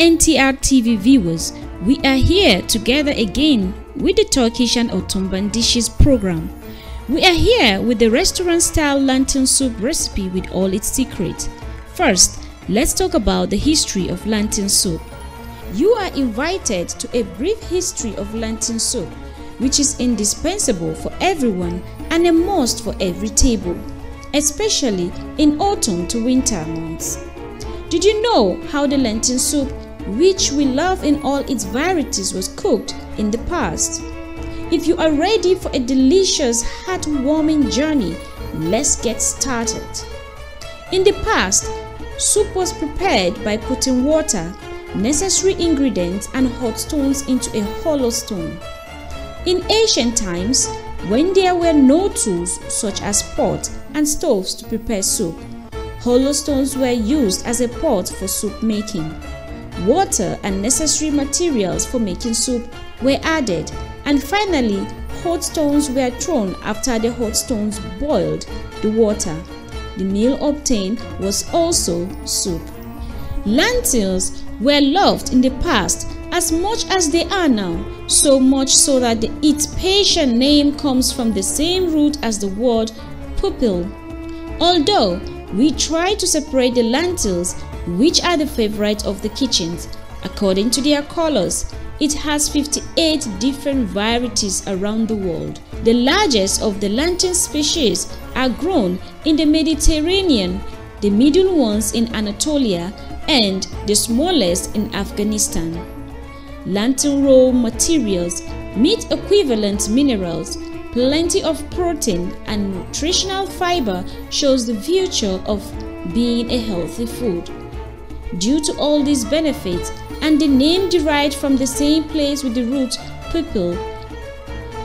NTR TV viewers, we are here together again with the Turkish and Ottoman dishes program. We are here with the restaurant-style lentil soup recipe with all its secrets. First, let's talk about the history of lentil soup. You are invited to a brief history of lentil soup, which is indispensable for everyone and a must for every table, especially in autumn to winter months. Did you know how the lentil soup, which we love in all its varieties, was cooked in the past? If you are ready for a delicious, heartwarming journey, let's get started. In the past, soup was prepared by putting water, necessary ingredients, and hot stones into a hollow stone. In ancient times, when there were no tools such as pots and stoves to prepare soup, hollow stones were used as a pot for soup making. Water and necessary materials for making soup were added, and finally, hot stones were thrown after the hot stones boiled the water. The meal obtained was also soup. Lentils were loved in the past as much as they are now, so much so that its Persian name comes from the same root as the word pupil. Although we try to separate the lentils, which are the favorite of the kitchens, according to their colors, it has 58 different varieties around the world. The largest of the lentil species are grown in the Mediterranean, the middle ones in Anatolia, and the smallest in Afghanistan. Lentil raw materials, meat equivalent minerals, plenty of protein, and nutritional fiber shows the future of being a healthy food. Due to all these benefits and the name derived from the same place with the root pupil,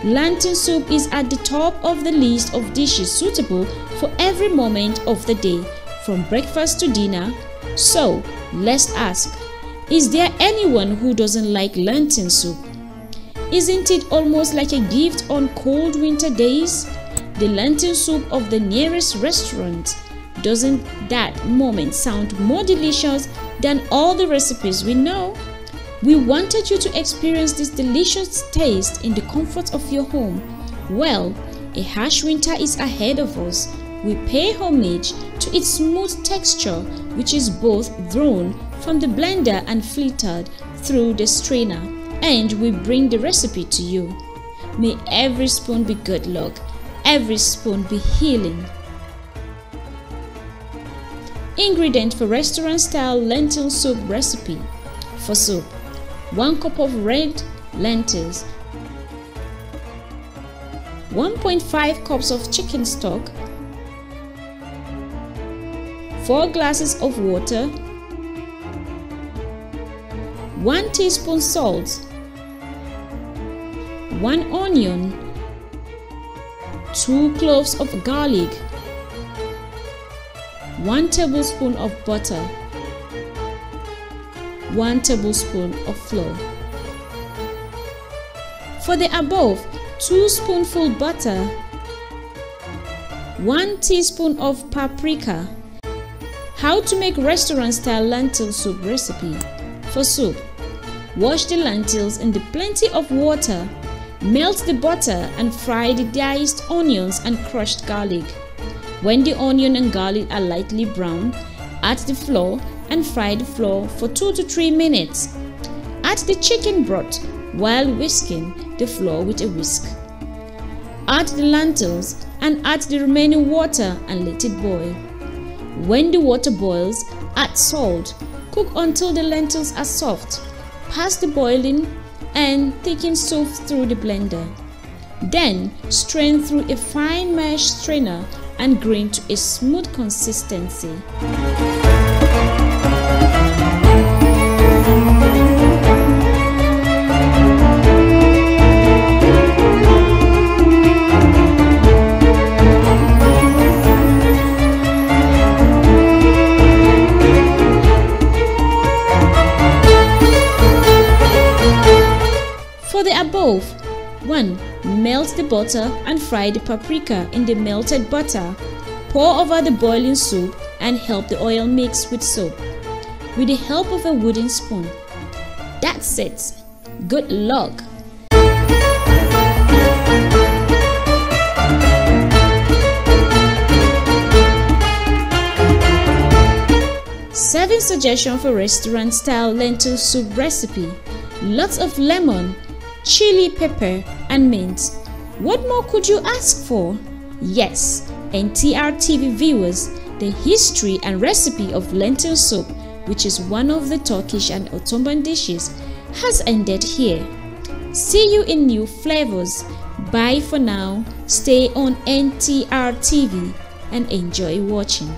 lentil soup is at the top of the list of dishes suitable for every moment of the day, from breakfast to dinner. So, let's ask, is there anyone who doesn't like lentil soup? Isn't it almost like a gift on cold winter days? The lentil soup of the nearest restaurant. Doesn't that moment sound more delicious than all the recipes we know? We wanted you to experience this delicious taste in the comfort of your home. Well, a harsh winter is ahead of us. We pay homage to its smooth texture, which is both drawn from the blender and filtered through the strainer, and we bring the recipe to you. May every spoon be good luck, every spoon be healing. Ingredient for restaurant-style lentil soup recipe. For soup, 1 cup of red lentils, 1.5 cups of chicken stock, 4 glasses of water, 1 teaspoon salt, 1 onion, 2 cloves of garlic, 1 tablespoon of butter, 1 tablespoon of flour. For the above, 2 spoonfuls butter, 1 teaspoon of paprika. How to make restaurant-style lentil soup recipe. For soup, wash the lentils in plenty of water, melt the butter and fry the diced onions and crushed garlic. When the onion and garlic are lightly brown, add the flour and fry the flour for 2 to 3 minutes. Add the chicken broth while whisking the flour with a whisk. Add the lentils and add the remaining water and let it boil. When the water boils, add salt. Cook until the lentils are soft. Pass the boiling and thicken soup through the blender. Then strain through a fine mesh strainer and grain to a smooth consistency. For the above, 1. Melt the butter and fry the paprika in the melted butter. Pour over the boiling soup and help the oil mix with soup. With the help of a wooden spoon, That's it. Good luck. Serving suggestion for restaurant style lentil soup recipe. Lots of lemon, chili pepper and mint. What more could you ask for? Yes, NTR TV viewers, the history and recipe of lentil soup, which is one of the Turkish and Ottoman dishes, has ended here. See you in new flavors. Bye for now. Stay on NTR TV and enjoy watching.